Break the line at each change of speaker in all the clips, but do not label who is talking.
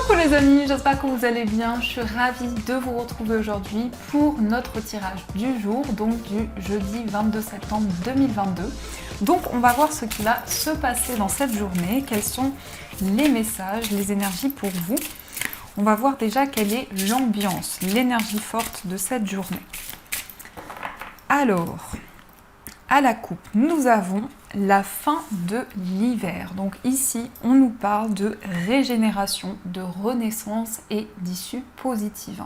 Coucou les amis, j'espère que vous allez bien. Je suis ravie de vous retrouver aujourd'hui pour notre tirage du jour, donc du jeudi 22 septembre 2022. Donc on va voir ce qui va se passer dans cette journée, quels sont les messages, les énergies pour vous. On va voir déjà quelle est l'ambiance, l'énergie forte de cette journée. Alors, à la coupe, nous avons la fin de l'hiver. Donc ici, on nous parle de régénération, de renaissance et d'issue positive.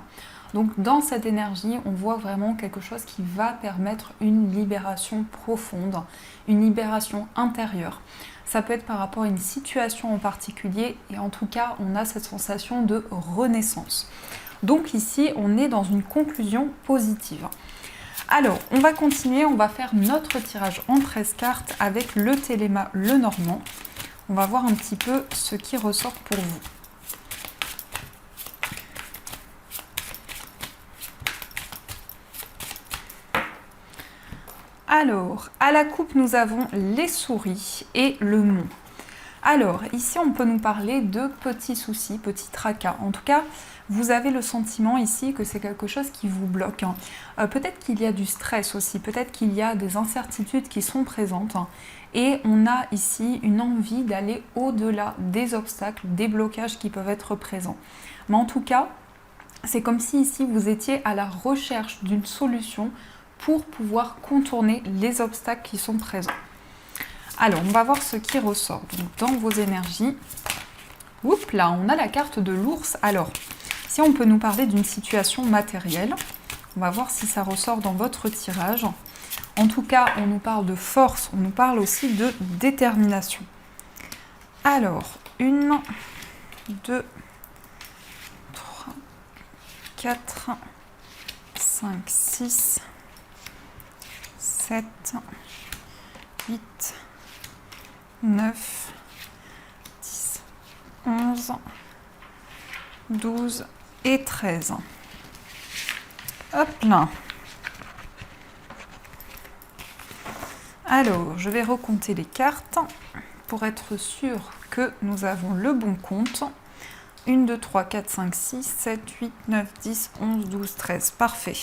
Donc dans cette énergie, on voit vraiment quelque chose qui va permettre une libération profonde, une libération intérieure. Ça peut être par rapport à une situation en particulier et en tout cas, on a cette sensation de renaissance. Donc ici, on est dans une conclusion positive. Alors, on va continuer, on va faire notre tirage en 13 cartes avec le Téléma Lenormand. On va voir un petit peu ce qui ressort pour vous. Alors, à la coupe, nous avons les souris et le mont. Alors, ici, on peut nous parler de petits soucis, petits tracas. En tout cas, vous avez le sentiment ici que c'est quelque chose qui vous bloque. Peut-être qu'il y a du stress aussi, peut-être qu'il y a des incertitudes qui sont présentes. Et on a ici une envie d'aller au-delà des obstacles, des blocages qui peuvent être présents. Mais en tout cas, c'est comme si ici, vous étiez à la recherche d'une solution pour pouvoir contourner les obstacles qui sont présents. Alors, on va voir ce qui ressort. Donc, dans vos énergies, oups là, on a la carte de l'ours. Alors, si on peut nous parler d'une situation matérielle, on va voir si ça ressort dans votre tirage. En tout cas, on nous parle de force, on nous parle aussi de détermination. Alors, 1, 2, 3, 4, 5, 6, 7, 8, 9, 10, 11, 12 et 13. Hop là. Alors, je vais recompter les cartes pour être sûr que nous avons le bon compte. 1, 2, 3, 4, 5, 6, 7, 8, 9, 10, 11, 12, 13. Parfait.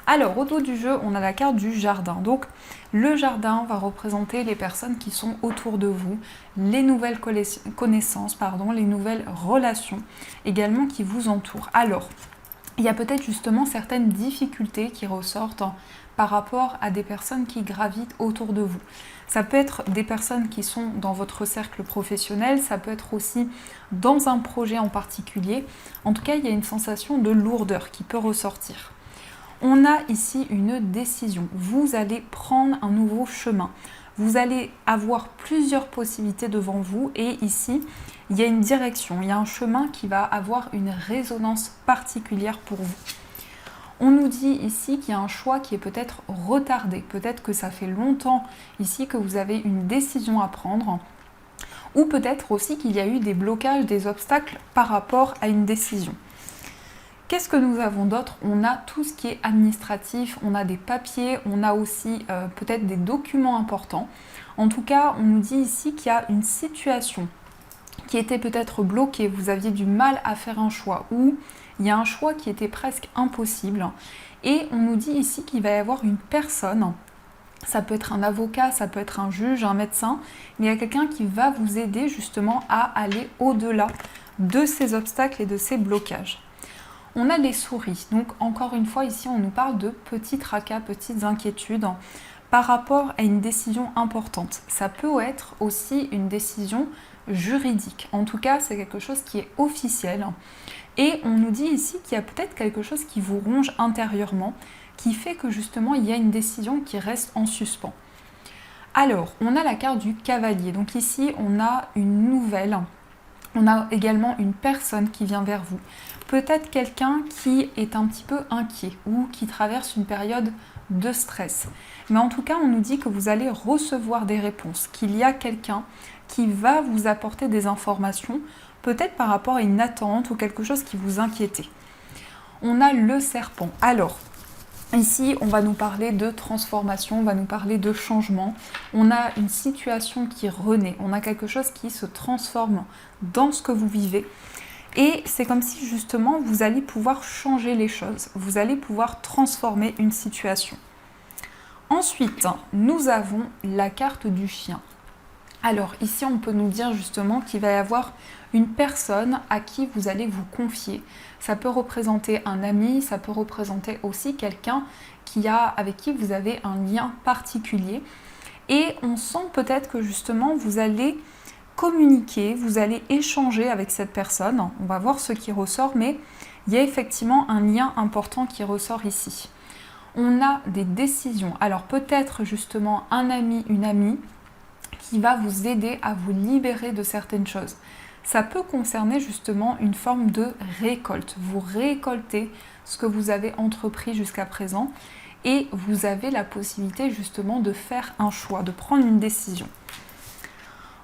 Alors, au dos du jeu, on a la carte du jardin. Donc, le jardin va représenter les personnes qui sont autour de vous, les nouvelles connaissances, les nouvelles relations également qui vous entourent. Alors, il y a peut-être justement certaines difficultés qui ressortent par rapport à des personnes qui gravitent autour de vous. Ça peut être des personnes qui sont dans votre cercle professionnel, ça peut être aussi dans un projet en particulier. En tout cas, il y a une sensation de lourdeur qui peut ressortir. On a ici une décision. Vous allez prendre un nouveau chemin. Vous allez avoir plusieurs possibilités devant vous et ici, il y a une direction, il y a un chemin qui va avoir une résonance particulière pour vous. On nous dit ici qu'il y a un choix qui est peut-être retardé. Peut-être que ça fait longtemps ici que vous avez une décision à prendre. Ou peut-être aussi qu'il y a eu des blocages, des obstacles par rapport à une décision. Qu'est-ce que nous avons d'autre? On a tout ce qui est administratif, on a des papiers, on a aussi peut-être des documents importants. En tout cas, on nous dit ici qu'il y a une situation qui était peut-être bloquée, vous aviez du mal à faire un choix ou il y a un choix qui était presque impossible. Et on nous dit ici qu'il va y avoir une personne, ça peut être un avocat, ça peut être un juge, un médecin, mais il y a quelqu'un qui va vous aider justement à aller au-delà de ces obstacles et de ces blocages. On a les souris, donc encore une fois ici on nous parle de petits tracas, petites inquiétudes par rapport à une décision importante. Ça peut être aussi une décision juridique, en tout cas c'est quelque chose qui est officiel. Et on nous dit ici qu'il y a peut-être quelque chose qui vous ronge intérieurement, qui fait que justement il y a une décision qui reste en suspens. Alors, on a la carte du cavalier, donc ici on a une nouvelle. On a également une personne qui vient vers vous. Peut-être quelqu'un qui est un petit peu inquiet ou qui traverse une période de stress. Mais en tout cas, on nous dit que vous allez recevoir des réponses, qu'il y a quelqu'un qui va vous apporter des informations, peut-être par rapport à une attente ou quelque chose qui vous inquiétait. On a le serpent. Alors, ici, on va nous parler de transformation, on va nous parler de changement. On a une situation qui renaît, on a quelque chose qui se transforme dans ce que vous vivez. Et c'est comme si justement vous allez pouvoir changer les choses, vous allez pouvoir transformer une situation. Ensuite, nous avons la carte du chien. Alors ici, on peut nous dire justement qu'il va y avoir une personne à qui vous allez vous confier. Ça peut représenter un ami, ça peut représenter aussi quelqu'un avec qui vous avez un lien particulier. Et on sent peut-être que justement vous allez communiquer, vous allez échanger avec cette personne. On va voir ce qui ressort, mais il y a effectivement un lien important qui ressort ici. On a des décisions. Alors peut-être justement un ami, une amie qui va vous aider à vous libérer de certaines choses. Ça peut concerner justement une forme de récolte. Vous récoltez ce que vous avez entrepris jusqu'à présent et vous avez la possibilité justement de faire un choix, de prendre une décision.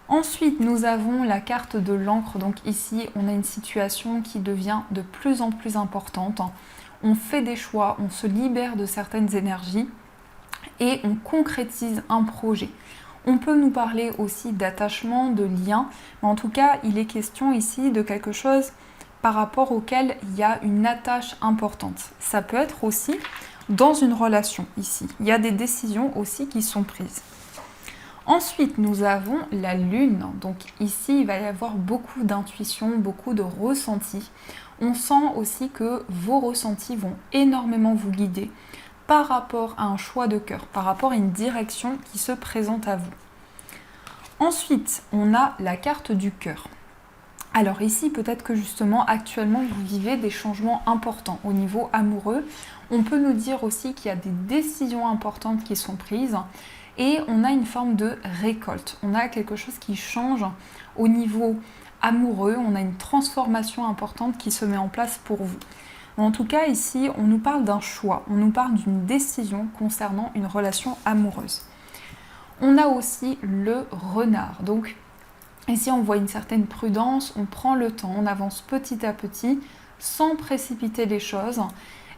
Ensuite, nous avons la carte de l'encre. Donc ici, on a une situation qui devient de plus en plus importante. On fait des choix, on se libère de certaines énergies et on concrétise un projet. On peut nous parler aussi d'attachement, de lien, mais en tout cas, il est question ici de quelque chose par rapport auquel il y a une attache importante. Ça peut être aussi dans une relation ici. Il y a des décisions aussi qui sont prises. Ensuite, nous avons la lune. Donc ici, il va y avoir beaucoup d'intuition, beaucoup de ressentis. On sent aussi que vos ressentis vont énormément vous guider par rapport à un choix de cœur, par rapport à une direction qui se présente à vous. Ensuite, on a la carte du cœur. Alors ici, peut-être que justement, actuellement, vous vivez des changements importants au niveau amoureux. On peut nous dire aussi qu'il y a des décisions importantes qui sont prises et on a une forme de récolte. On a quelque chose qui change au niveau amoureux, on a une transformation importante qui se met en place pour vous. En tout cas, ici, on nous parle d'un choix, on nous parle d'une décision concernant une relation amoureuse. On a aussi le renard. Donc, ici, on voit une certaine prudence, on prend le temps, on avance petit à petit, sans précipiter les choses.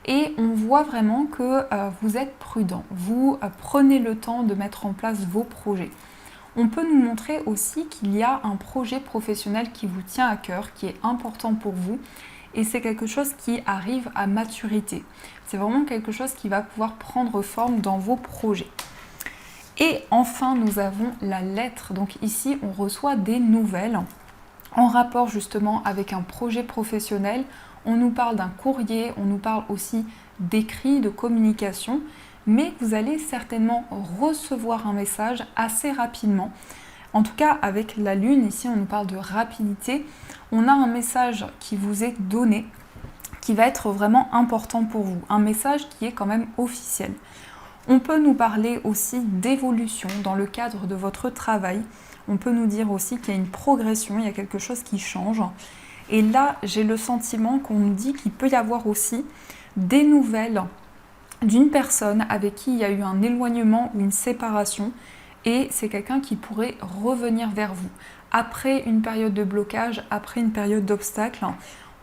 Et on voit vraiment que vous êtes prudent. Vous prenez le temps de mettre en place vos projets. On peut nous montrer aussi qu'il y a un projet professionnel qui vous tient à cœur, qui est important pour vous. Et c'est quelque chose qui arrive à maturité. C'est vraiment quelque chose qui va pouvoir prendre forme dans vos projets. Et enfin, nous avons la lettre. Donc ici, on reçoit des nouvelles en rapport justement avec un projet professionnel. On nous parle d'un courrier, on nous parle aussi d'écrits, de communication, mais vous allez certainement recevoir un message assez rapidement. En tout cas, avec la lune, ici, on nous parle de rapidité. On a un message qui vous est donné, qui va être vraiment important pour vous. Un message qui est quand même officiel. On peut nous parler aussi d'évolution dans le cadre de votre travail. On peut nous dire aussi qu'il y a une progression, il y a quelque chose qui change. Et là, j'ai le sentiment qu'on nous dit qu'il peut y avoir aussi des nouvelles d'une personne avec qui il y a eu un éloignement ou une séparation. Et c'est quelqu'un qui pourrait revenir vers vous. Après une période de blocage, après une période d'obstacle,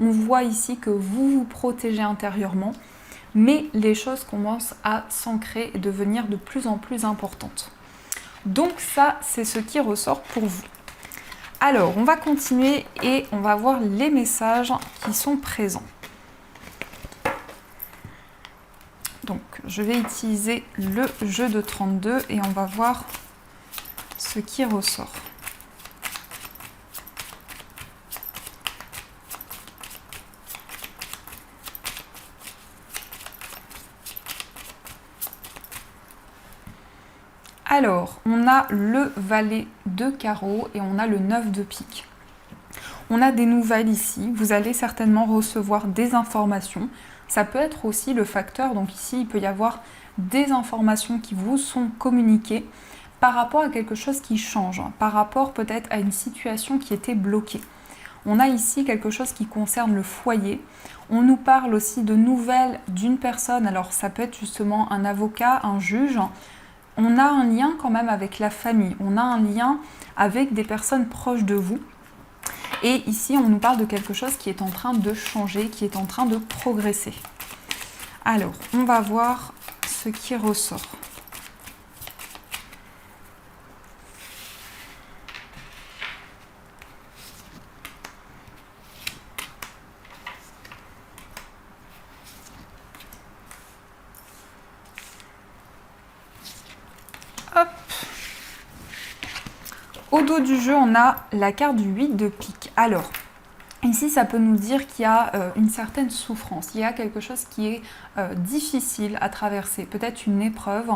on voit ici que vous vous protégez intérieurement, mais les choses commencent à s'ancrer et devenir de plus en plus importantes. Donc ça, c'est ce qui ressort pour vous. Alors, on va continuer et on va voir les messages qui sont présents. Donc, je vais utiliser le jeu de 32 et on va voir ce qui ressort. Alors, on a le valet de carreau et on a le 9 de pique. On a des nouvelles ici, vous allez certainement recevoir des informations. Ça peut être aussi le facteur, donc ici il peut y avoir des informations qui vous sont communiquées par rapport à quelque chose qui change, par rapport peut-être à une situation qui était bloquée. On a ici quelque chose qui concerne le foyer. On nous parle aussi de nouvelles d'une personne, alors ça peut être justement un avocat, un juge. On a un lien quand même avec la famille, on a un lien avec des personnes proches de vous. Et ici, on nous parle de quelque chose qui est en train de changer, qui est en train de progresser. Alors, on va voir ce qui ressort. Au dos du jeu, on a la carte du 8 de pique. Alors, ici, ça peut nous dire qu'il y a une certaine souffrance. Il y a quelque chose qui est difficile à traverser, peut-être une épreuve.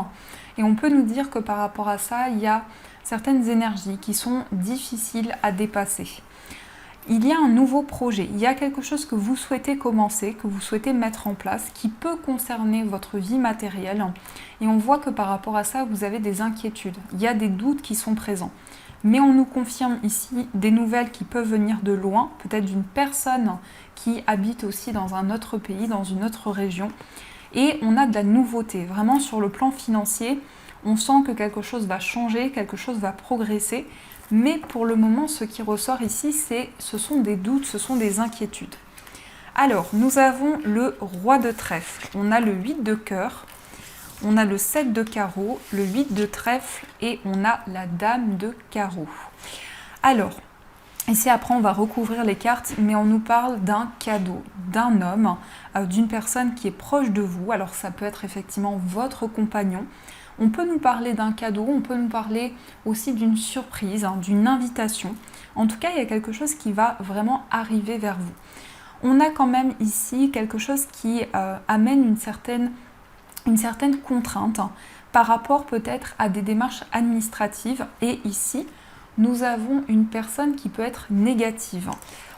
Et on peut nous dire que par rapport à ça, il y a certaines énergies qui sont difficiles à dépasser. Il y a un nouveau projet, il y a quelque chose que vous souhaitez commencer, que vous souhaitez mettre en place, qui peut concerner votre vie matérielle. Et on voit que par rapport à ça, vous avez des inquiétudes, il y a des doutes qui sont présents. Mais on nous confirme ici des nouvelles qui peuvent venir de loin, peut-être d'une personne qui habite aussi dans un autre pays, dans une autre région. Et on a de la nouveauté, vraiment sur le plan financier, on sent que quelque chose va changer, quelque chose va progresser. Mais pour le moment, ce qui ressort ici, ce sont des doutes, ce sont des inquiétudes. Alors, nous avons le roi de trèfle, on a le 8 de cœur, on a le 7 de carreau, le 8 de trèfle et on a la dame de carreau. Alors, ici après on va recouvrir les cartes, mais on nous parle d'un cadeau, d'un homme, d'une personne qui est proche de vous. Alors ça peut être effectivement votre compagnon. On peut nous parler d'un cadeau, on peut nous parler aussi d'une surprise, d'une invitation. En tout cas, il y a quelque chose qui va vraiment arriver vers vous. On a quand même ici quelque chose qui amène une certaine contrainte par rapport peut-être à des démarches administratives. Et ici, nous avons une personne qui peut être négative.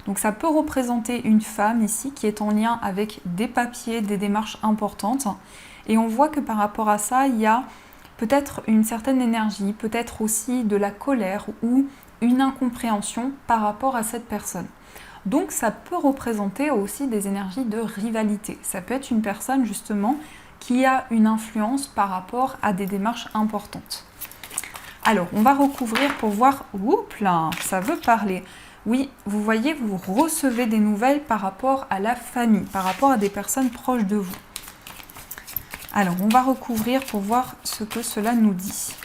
Donc ça peut représenter une femme ici qui est en lien avec des papiers, des démarches importantes. Et on voit que par rapport à ça, il y a peut-être une certaine énergie, peut-être aussi de la colère ou une incompréhension par rapport à cette personne. Donc ça peut représenter aussi des énergies de rivalité. Ça peut être une personne justement qui a une influence par rapport à des démarches importantes. Alors, on va recouvrir pour voir... Oups là, ça veut parler. Oui, vous voyez, vous recevez des nouvelles par rapport à la famille, par rapport à des personnes proches de vous. Alors, on va recouvrir pour voir ce que cela nous dit.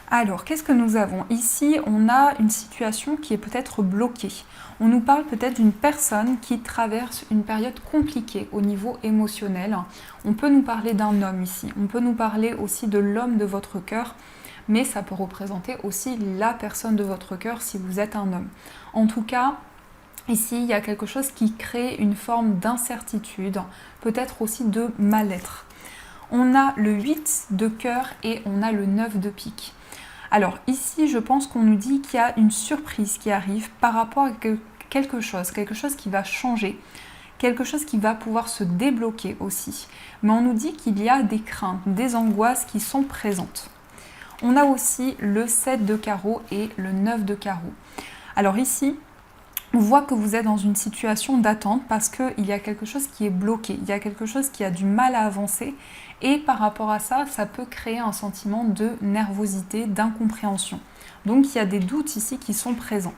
Alors, qu'est-ce que nous avons? Ici, on a une situation qui est peut-être bloquée. On nous parle peut-être d'une personne qui traverse une période compliquée au niveau émotionnel. On peut nous parler d'un homme ici. On peut nous parler aussi de l'homme de votre cœur. Mais ça peut représenter aussi la personne de votre cœur si vous êtes un homme. En tout cas, ici, il y a quelque chose qui crée une forme d'incertitude, peut-être aussi de mal-être. On a le 8 de cœur et on a le 9 de pique. Alors ici, je pense qu'on nous dit qu'il y a une surprise qui arrive par rapport à quelque chose qui va changer, quelque chose qui va pouvoir se débloquer aussi. Mais on nous dit qu'il y a des craintes, des angoisses qui sont présentes. On a aussi le 7 de carreau et le 9 de carreau. Alors ici, on voit que vous êtes dans une situation d'attente parce qu'il y a quelque chose qui est bloqué, il y a quelque chose qui a du mal à avancer et par rapport à ça, ça peut créer un sentiment de nervosité, d'incompréhension. Donc il y a des doutes ici qui sont présents.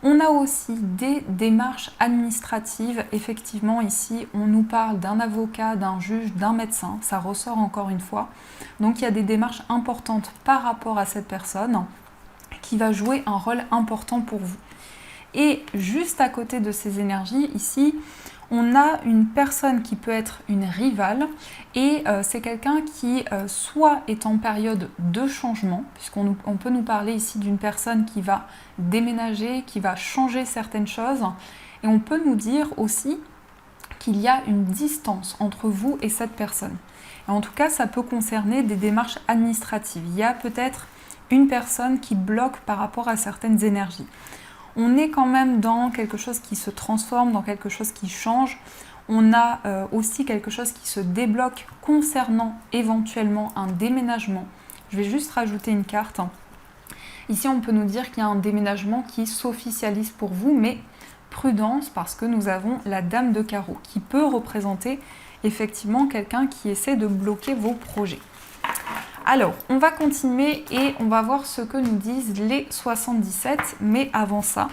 On a aussi des démarches administratives. Effectivement, ici, on nous parle d'un avocat, d'un juge, d'un médecin. Ça ressort encore une fois. Donc il y a des démarches importantes par rapport à cette personne qui va jouer un rôle important pour vous. Et juste à côté de ces énergies, ici, on a une personne qui peut être une rivale et c'est quelqu'un qui soit est en période de changement, puisqu'on peut nous parler ici d'une personne qui va déménager, qui va changer certaines choses. Et on peut nous dire aussi qu'il y a une distance entre vous et cette personne. Et en tout cas, ça peut concerner des démarches administratives. Il y a peut-être une personne qui bloque par rapport à certaines énergies. On est quand même dans quelque chose qui se transforme, dans quelque chose qui change. On a aussi quelque chose qui se débloque concernant éventuellement un déménagement. Je vais juste rajouter une carte. Ici, on peut nous dire qu'il y a un déménagement qui s'officialise pour vous, mais prudence parce que nous avons la dame de carreau qui peut représenter effectivement quelqu'un qui essaie de bloquer vos projets. Alors, on va continuer et on va voir ce que nous disent les 77. Mais avant ça,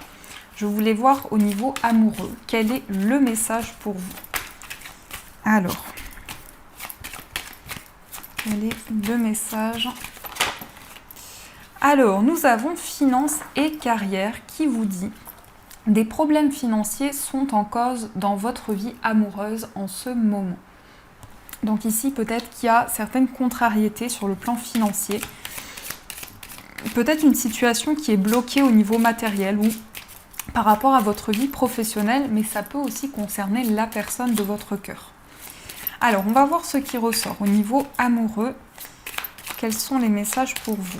je voulais voir au niveau amoureux, quel est le message pour vous. Alors, quel est le message? Alors, nous avons finance et carrière qui vous dit des problèmes financiers sont en cause dans votre vie amoureuse en ce moment. Donc ici, peut-être qu'il y a certaines contrariétés sur le plan financier. Peut-être une situation qui est bloquée au niveau matériel ou par rapport à votre vie professionnelle, mais ça peut aussi concerner la personne de votre cœur. Alors, on va voir ce qui ressort au niveau amoureux. Quels sont les messages pour vous ?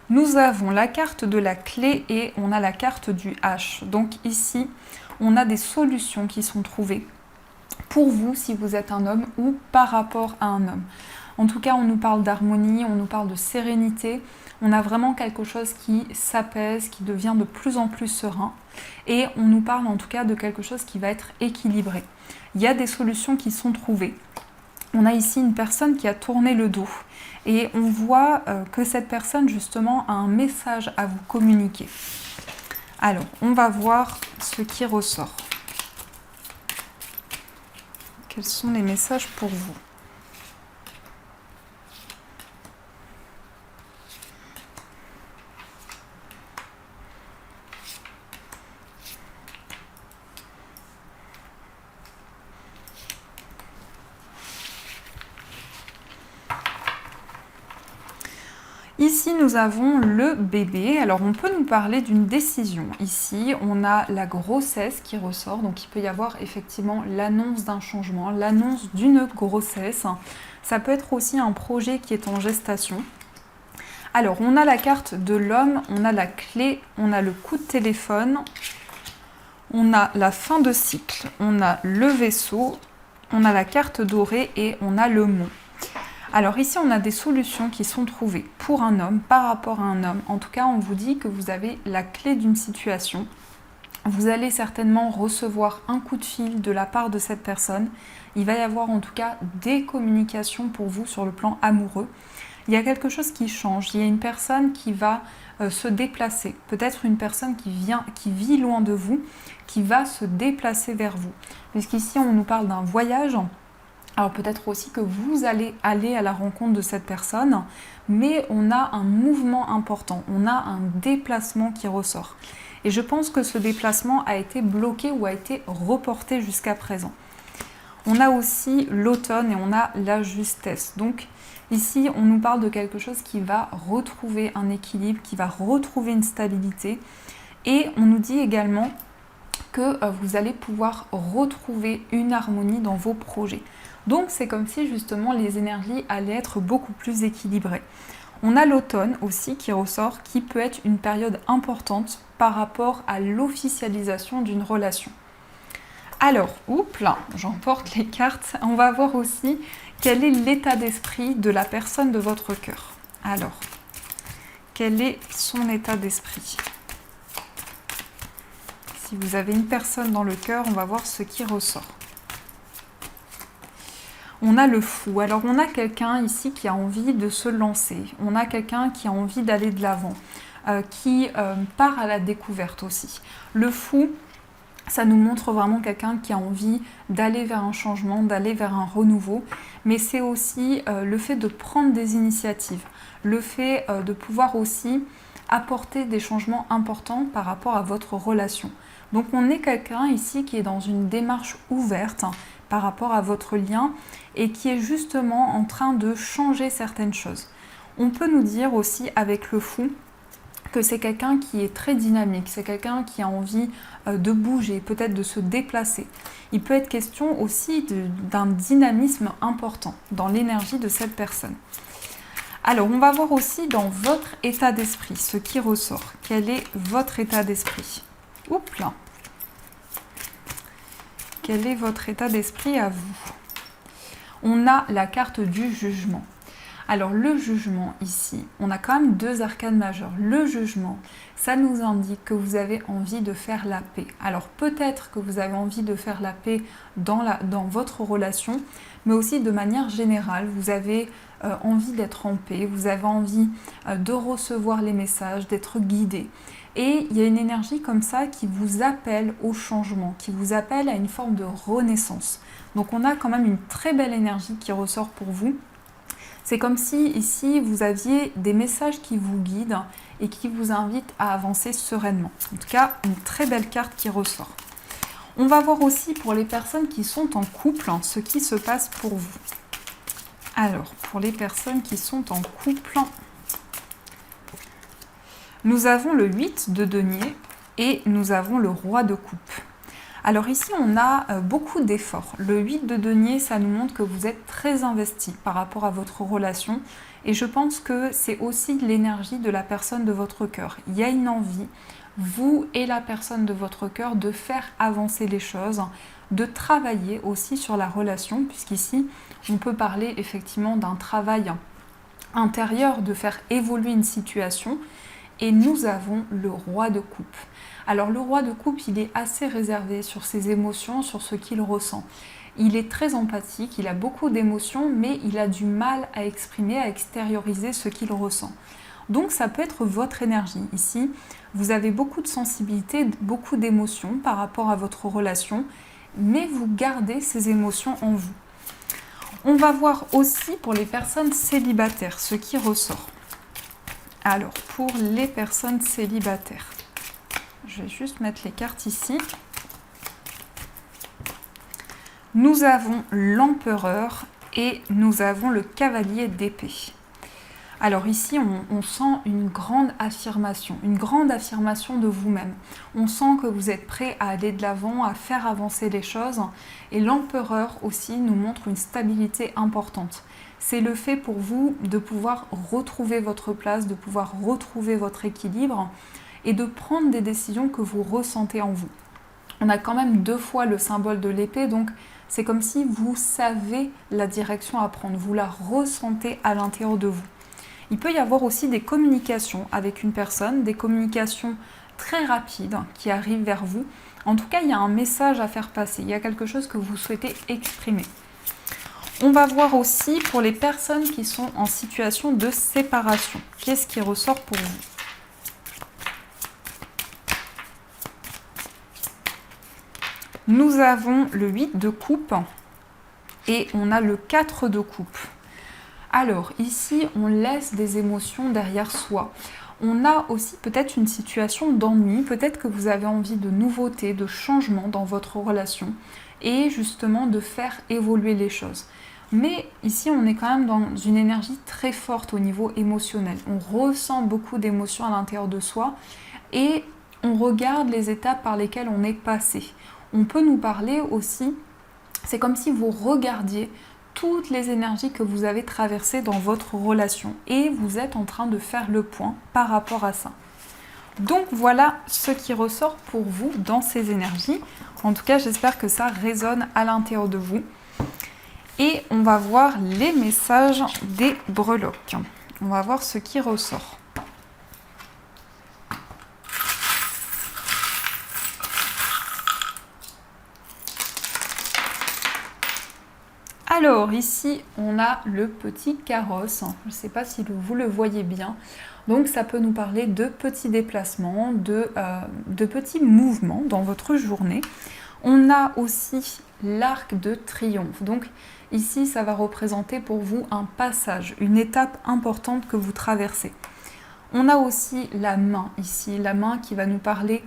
Nous avons la carte de la clé et on a la carte du H. Donc ici, on a des solutions qui sont trouvées pour vous si vous êtes un homme ou par rapport à un homme. En tout cas, on nous parle d'harmonie, on nous parle de sérénité. On a vraiment quelque chose qui s'apaise, qui devient de plus en plus serein. Et on nous parle en tout cas de quelque chose qui va être équilibré. Il y a des solutions qui sont trouvées. On a ici une personne qui a tourné le dos. Et on voit que cette personne, justement, a un message à vous communiquer. Alors, on va voir ce qui ressort. Quels sont les messages pour vous ? Ici, nous avons le bébé. Alors, on peut nous parler d'une décision. Ici, on a la grossesse qui ressort. Donc, il peut y avoir effectivement l'annonce d'un changement, l'annonce d'une grossesse. Ça peut être aussi un projet qui est en gestation. Alors, on a la carte de l'homme, on a la clé, on a le coup de téléphone, on a la fin de cycle, on a le vaisseau, on a la carte dorée et on a le mont. Alors ici, on a des solutions qui sont trouvées pour un homme, par rapport à un homme. En tout cas, on vous dit que vous avez la clé d'une situation. Vous allez certainement recevoir un coup de fil de la part de cette personne. Il va y avoir en tout cas des communications pour vous sur le plan amoureux. Il y a quelque chose qui change. Il y a une personne qui va se déplacer. Peut-être une personne qui vit loin de vous, qui va se déplacer vers vous. Puisqu'ici, on nous parle d'un voyage. Alors peut-être aussi que vous allez aller à la rencontre de cette personne, mais on a un mouvement important, on a un déplacement qui ressort. Et je pense que ce déplacement a été bloqué ou a été reporté jusqu'à présent. On a aussi l'automne et on a la justesse. Donc ici, on nous parle de quelque chose qui va retrouver un équilibre, qui va retrouver une stabilité. Et on nous dit également que vous allez pouvoir retrouver une harmonie dans vos projets. Donc c'est comme si justement les énergies allaient être beaucoup plus équilibrées. On a l'automne aussi qui ressort, qui peut être une période importante par rapport à l'officialisation d'une relation. Alors, là, j'emporte les cartes. On va voir aussi quel est l'état d'esprit de la personne de votre cœur. Alors, quel est son état d'esprit ? Si vous avez une personne dans le cœur, on va voir ce qui ressort. On a le fou. Alors, on a quelqu'un ici qui a envie de se lancer. On a quelqu'un qui a envie d'aller de l'avant, qui part à la découverte aussi. Le fou, ça nous montre vraiment quelqu'un qui a envie d'aller vers un changement, d'aller vers un renouveau. Mais c'est aussi le fait de prendre des initiatives, le fait de pouvoir aussi apporter des changements importants par rapport à votre relation. Donc, on est quelqu'un ici qui est dans une démarche ouverte par rapport à votre lien et qui est justement en train de changer certaines choses. On peut nous dire aussi avec le fou que c'est quelqu'un qui est très dynamique, c'est quelqu'un qui a envie de bouger, peut-être de se déplacer. Il peut être question aussi d'un dynamisme important dans l'énergie de cette personne. Alors, on va voir aussi dans votre état d'esprit ce qui ressort. Quel est votre état d'esprit ? Là. Quel est votre état d'esprit à vous ? On a la carte du jugement. Alors le jugement ici, on a quand même deux arcanes majeures. Le jugement, ça nous indique que vous avez envie de faire la paix. Alors peut-être que vous avez envie de faire la paix dans votre relation, mais aussi de manière générale, vous avez envie d'être en paix, vous avez envie de recevoir les messages, d'être guidé. Et il y a une énergie comme ça qui vous appelle au changement, qui vous appelle à une forme de renaissance. Donc on a quand même une très belle énergie qui ressort pour vous. C'est comme si ici vous aviez des messages qui vous guident et qui vous invitent à avancer sereinement. En tout cas, une très belle carte qui ressort. On va voir aussi pour les personnes qui sont en couple ce qui se passe pour vous. Alors, pour les personnes qui sont en couple, nous avons le 8 de denier et nous avons le roi de coupe. Alors ici, on a beaucoup d'efforts. Le 8 de denier, ça nous montre que vous êtes très investi par rapport à votre relation. Et je pense que c'est aussi l'énergie de la personne de votre cœur. Il y a une envie, vous et la personne de votre cœur, de faire avancer les choses, de travailler aussi sur la relation, puisqu'ici, on peut parler effectivement d'un travail intérieur, de faire évoluer une situation. Et nous avons le roi de coupe. Alors le roi de coupe, il est assez réservé sur ses émotions, sur ce qu'il ressent. Il est très empathique, il a beaucoup d'émotions, mais il a du mal à exprimer, à extérioriser ce qu'il ressent. Donc ça peut être votre énergie. Ici, vous avez beaucoup de sensibilité, beaucoup d'émotions par rapport à votre relation, mais vous gardez ces émotions en vous. On va voir aussi pour les personnes célibataires ce qui ressort. Alors, pour les personnes célibataires, je vais juste mettre les cartes ici. Nous avons l'empereur et nous avons le cavalier d'épée. Alors ici, on sent une grande affirmation de vous-même. On sent que vous êtes prêt à aller de l'avant, à faire avancer les choses. Et l'empereur aussi nous montre une stabilité importante. C'est le fait pour vous de pouvoir retrouver votre place, de pouvoir retrouver votre équilibre et de prendre des décisions que vous ressentez en vous. On a quand même 2 fois le symbole de l'épée, donc c'est comme si vous savez la direction à prendre, vous la ressentez à l'intérieur de vous. Il peut y avoir aussi des communications avec une personne, des communications très rapides qui arrivent vers vous. En tout cas, il y a un message à faire passer, il y a quelque chose que vous souhaitez exprimer. On va voir aussi pour les personnes qui sont en situation de séparation. Qu'est-ce qui ressort pour vous ? Nous avons le 8 de coupe et on a le 4 de coupe. Alors ici, on laisse des émotions derrière soi. On a aussi peut-être une situation d'ennui, peut-être que vous avez envie de nouveautés, de changements dans votre relation et justement de faire évoluer les choses. Mais ici, on est quand même dans une énergie très forte au niveau émotionnel. On ressent beaucoup d'émotions à l'intérieur de soi et on regarde les étapes par lesquelles on est passé. On peut nous parler aussi, c'est comme si vous regardiez toutes les énergies que vous avez traversées dans votre relation et vous êtes en train de faire le point par rapport à ça. Donc voilà ce qui ressort pour vous dans ces énergies. En tout cas, j'espère que ça résonne à l'intérieur de vous. Et on va voir les messages des breloques. On va voir ce qui ressort. Alors ici, on a le petit carrosse. Je ne sais pas si vous le voyez bien. Donc ça peut nous parler de petits déplacements, de petits mouvements dans votre journée. On a aussi l'arc de triomphe. Donc ici, ça va représenter pour vous un passage, une étape importante que vous traversez. On a aussi la main ici, la main qui va nous parler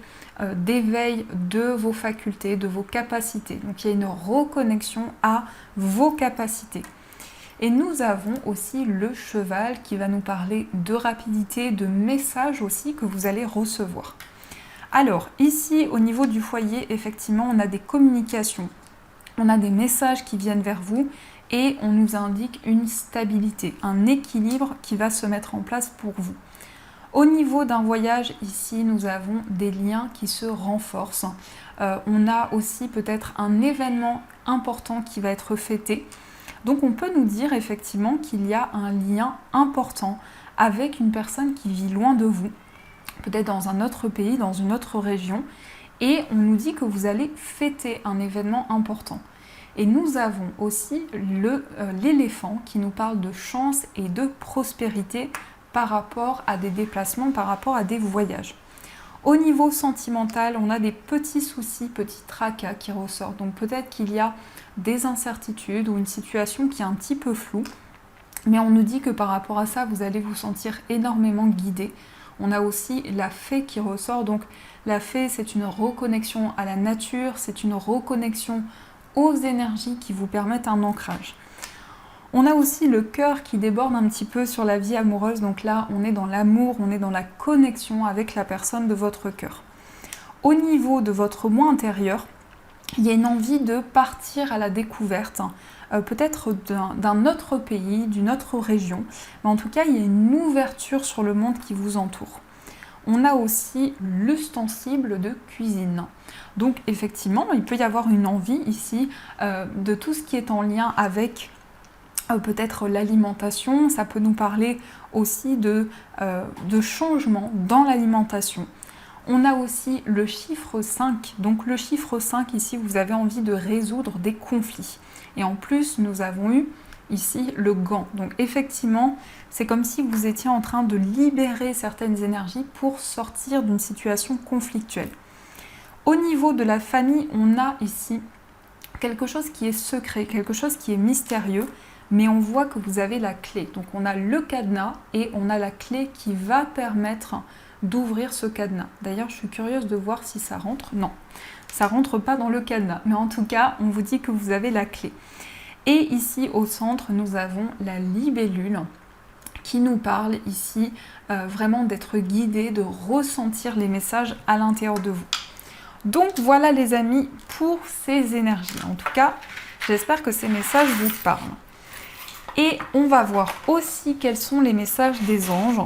d'éveil de vos facultés, de vos capacités. Donc il y a une reconnexion à vos capacités. Et nous avons aussi le cheval qui va nous parler de rapidité, de messages aussi que vous allez recevoir. Alors ici, au niveau du foyer, effectivement, on a des communications. On a des messages qui viennent vers vous et on nous indique une stabilité, un équilibre qui va se mettre en place pour vous. Au niveau d'un voyage, ici, nous avons des liens qui se renforcent. On a aussi peut-être un événement important qui va être fêté. Donc on peut nous dire effectivement qu'il y a un lien important avec une personne qui vit loin de vous, peut-être dans un autre pays, dans une autre région, et on nous dit que vous allez fêter un événement important. Et nous avons aussi l'éléphant qui nous parle de chance et de prospérité par rapport à des déplacements, par rapport à des voyages. Au niveau sentimental, on a des petits soucis, petits tracas qui ressortent. Donc peut-être qu'il y a des incertitudes ou une situation qui est un petit peu floue. Mais on nous dit que par rapport à ça, vous allez vous sentir énormément guidé. On a aussi la fée qui ressort. Donc la fée, c'est une reconnexion à la nature, c'est une reconnexion aux énergies qui vous permettent un ancrage. On a aussi le cœur qui déborde un petit peu sur la vie amoureuse. Donc là, on est dans l'amour, on est dans la connexion avec la personne de votre cœur. Au niveau de votre moi intérieur, il y a une envie de partir à la découverte, peut-être d'un autre pays, d'une autre région. Mais en tout cas, il y a une ouverture sur le monde qui vous entoure. On a aussi l'ustensile de cuisine. Donc effectivement, il peut y avoir une envie ici de tout ce qui est en lien avec peut-être l'alimentation. Ça peut nous parler aussi de changement dans l'alimentation. On a aussi le chiffre 5. Donc le chiffre 5, ici, vous avez envie de résoudre des conflits. Et en plus, nous avons eu ici le gant. Donc effectivement, c'est comme si vous étiez en train de libérer certaines énergies pour sortir d'une situation conflictuelle. Au niveau de la famille, on a ici quelque chose qui est secret, quelque chose qui est mystérieux, mais on voit que vous avez la clé. Donc on a le cadenas et on a la clé qui va permettre d'ouvrir ce cadenas. D'ailleurs, je suis curieuse de voir si ça rentre. Non, ça rentre pas dans le cadenas, mais en tout cas, on vous dit que vous avez la clé. Et ici, au centre, nous avons la libellule qui nous parle ici vraiment d'être guidé, de ressentir les messages à l'intérieur de vous. Donc voilà les amis pour ces énergies. En tout cas, j'espère que ces messages vous parlent. Et on va voir aussi quels sont les messages des anges.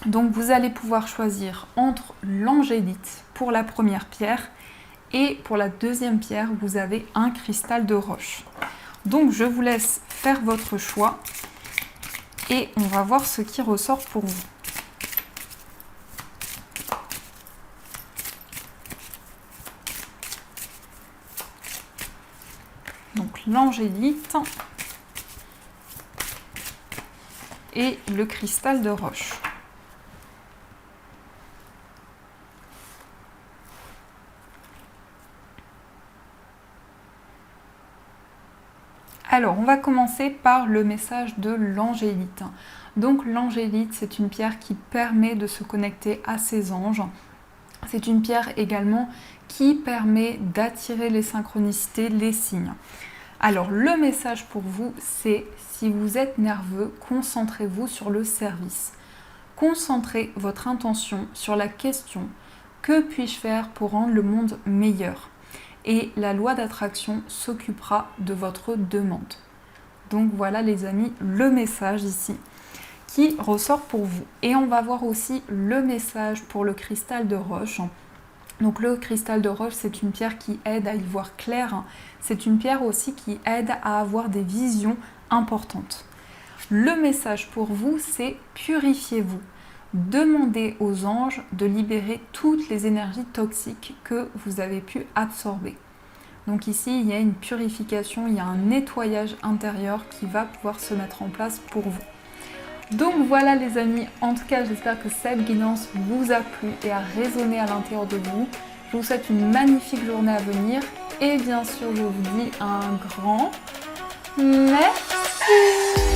Donc vous allez pouvoir choisir entre l'angélite pour la première pierre et pour la deuxième pierre, vous avez un cristal de roche. Donc je vous laisse faire votre choix et on va voir ce qui ressort pour vous. Donc l'angélite et le cristal de roche. Alors, on va commencer par le message de l'angélite. Donc l'angélite, c'est une pierre qui permet de se connecter à ses anges. C'est une pierre également qui permet d'attirer les synchronicités, les signes. Alors, le message pour vous, c'est si vous êtes nerveux, concentrez-vous sur le service. Concentrez votre intention sur la question « Que puis-je faire pour rendre le monde meilleur ?» Et la loi d'attraction s'occupera de votre demande. Donc voilà les amis, le message ici qui ressort pour vous. Et on va voir aussi le message pour le cristal de roche. Donc le cristal de roche, c'est une pierre qui aide à y voir clair. C'est une pierre aussi qui aide à avoir des visions importantes. Le message pour vous, c'est purifiez-vous. Demandez aux anges de libérer toutes les énergies toxiques que vous avez pu absorber. Donc ici, il y a une purification, il y a un nettoyage intérieur qui va pouvoir se mettre en place pour vous. Donc voilà les amis, en tout cas j'espère que cette guidance vous a plu et a résonné à l'intérieur de vous. Je vous souhaite une magnifique journée à venir et bien sûr je vous dis un grand merci.